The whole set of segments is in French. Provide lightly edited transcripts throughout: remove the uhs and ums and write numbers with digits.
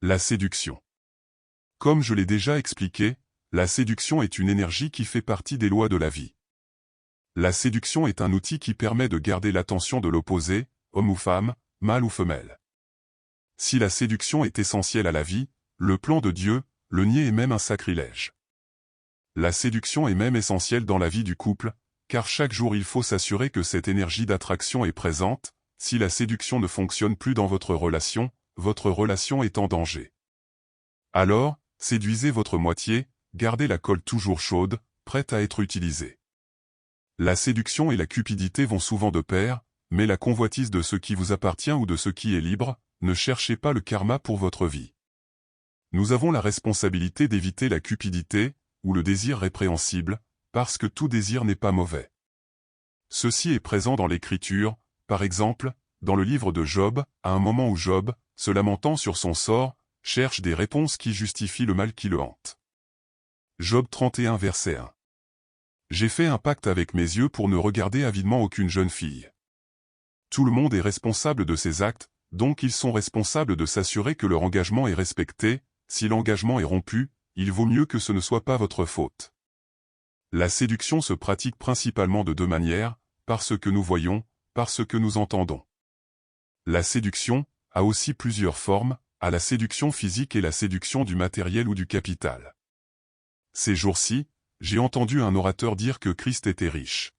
La séduction. Comme je l'ai déjà expliqué, la séduction est une énergie qui fait partie des lois de la vie. La séduction est un outil qui permet de garder l'attention de l'opposé, homme ou femme, mâle ou femelle. Si la séduction est essentielle à la vie, le plan de Dieu, le nier est même un sacrilège. La séduction est même essentielle dans la vie du couple, car chaque jour il faut s'assurer que cette énergie d'attraction est présente. Si la séduction ne fonctionne plus dans votre relation est en danger. Alors, séduisez votre moitié, gardez la colle toujours chaude, prête à être utilisée. La séduction et la cupidité vont souvent de pair, mais la convoitise de ce qui vous appartient ou de ce qui est libre, ne cherchez pas le karma pour votre vie. Nous avons la responsabilité d'éviter la cupidité, ou le désir répréhensible, parce que tout désir n'est pas mauvais. Ceci est présent dans l'Écriture, par exemple, dans le livre de Job, à un moment où Job, se lamentant sur son sort, cherche des réponses qui justifient le mal qui le hante. Job 31 verset 1. J'ai fait un pacte avec mes yeux pour ne regarder avidement aucune jeune fille. Tout le monde est responsable de ses actes, donc ils sont responsables de s'assurer que leur engagement est respecté. Si l'engagement est rompu, il vaut mieux que ce ne soit pas votre faute. La séduction se pratique principalement de deux manières, par ce que nous voyons, par ce que nous entendons. La séduction a aussi plusieurs formes, à la séduction physique et la séduction du matériel ou du capital. Ces jours-ci, j'ai entendu un orateur dire que Christ était riche.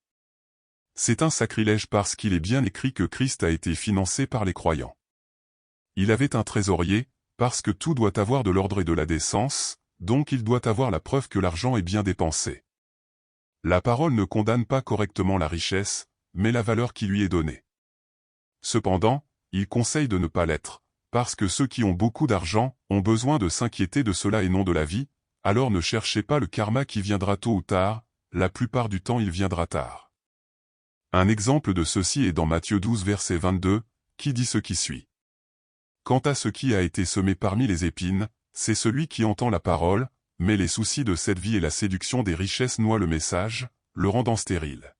C'est un sacrilège parce qu'il est bien écrit que Christ a été financé par les croyants. Il avait un trésorier, parce que tout doit avoir de l'ordre et de la décence, donc il doit avoir la preuve que l'argent est bien dépensé. La parole ne condamne pas correctement la richesse, mais la valeur qui lui est donnée. Cependant, il conseille de ne pas l'être, parce que ceux qui ont beaucoup d'argent ont besoin de s'inquiéter de cela et non de la vie, alors ne cherchez pas le karma qui viendra tôt ou tard, la plupart du temps il viendra tard. Un exemple de ceci est dans Matthieu 12 verset 22, qui dit ce qui suit. Quant à ce qui a été semé parmi les épines, c'est celui qui entend la parole, mais les soucis de cette vie et la séduction des richesses noient le message, le rendant stérile.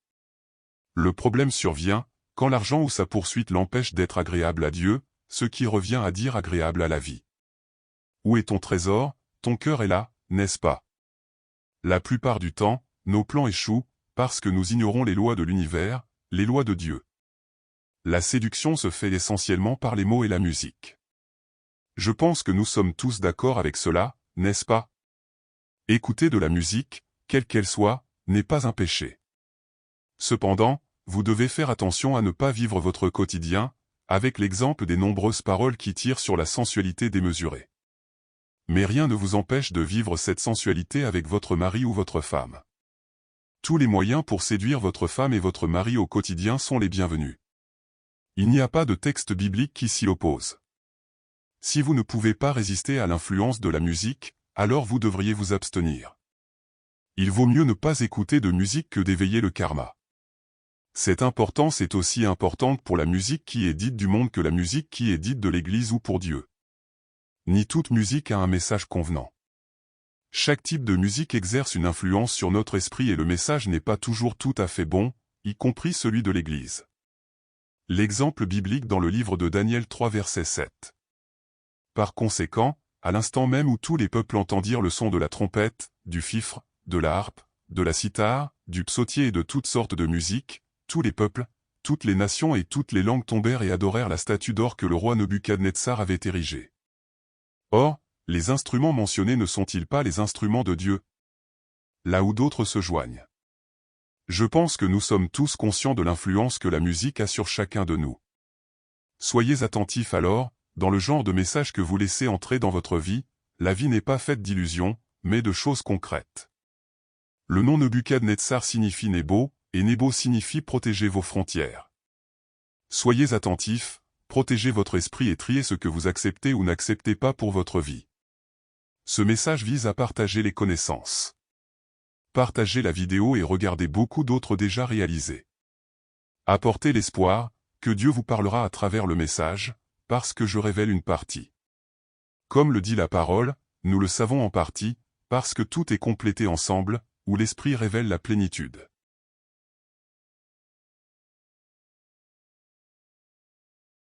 Le problème survient, quand l'argent ou sa poursuite l'empêche d'être agréable à Dieu, ce qui revient à dire agréable à la vie. Où est ton trésor? Ton cœur est là, n'est-ce pas? La plupart du temps, nos plans échouent, parce que nous ignorons les lois de l'univers, les lois de Dieu. La séduction se fait essentiellement par les mots et la musique. Je pense que nous sommes tous d'accord avec cela, n'est-ce pas? Écouter de la musique, quelle qu'elle soit, n'est pas un péché. Cependant, vous devez faire attention à ne pas vivre votre quotidien, avec l'exemple des nombreuses paroles qui tirent sur la sensualité démesurée. Mais rien ne vous empêche de vivre cette sensualité avec votre mari ou votre femme. Tous les moyens pour séduire votre femme et votre mari au quotidien sont les bienvenus. Il n'y a pas de texte biblique qui s'y oppose. Si vous ne pouvez pas résister à l'influence de la musique, alors vous devriez vous abstenir. Il vaut mieux ne pas écouter de musique que d'éveiller le karma. Cette importance est aussi importante pour la musique qui est dite du monde que la musique qui est dite de l'Église ou pour Dieu. Ni toute musique a un message convenant. Chaque type de musique exerce une influence sur notre esprit et le message n'est pas toujours tout à fait bon, y compris celui de l'Église. L'exemple biblique dans le livre de Daniel 3 verset 7. Par conséquent, à l'instant même où tous les peuples entendirent le son de la trompette, du fifre, de la harpe, de la cithare, du psautier et de toutes sortes de musiques, tous les peuples, toutes les nations et toutes les langues tombèrent et adorèrent la statue d'or que le roi Nebuchadnezzar avait érigée. Or, les instruments mentionnés ne sont-ils pas les instruments de Dieu? Là où d'autres se joignent. Je pense que nous sommes tous conscients de l'influence que la musique a sur chacun de nous. Soyez attentifs alors, dans le genre de message que vous laissez entrer dans votre vie, la vie n'est pas faite d'illusions, mais de choses concrètes. Le nom Nebuchadnezzar signifie Nebo, et Nebo signifie protéger vos frontières. Soyez attentifs, protégez votre esprit et triez ce que vous acceptez ou n'acceptez pas pour votre vie. Ce message vise à partager les connaissances. Partagez la vidéo et regardez beaucoup d'autres déjà réalisées. Apportez l'espoir, que Dieu vous parlera à travers le message, parce que je révèle une partie. Comme le dit la parole, nous le savons en partie, parce que tout est complété ensemble, où l'Esprit révèle la plénitude.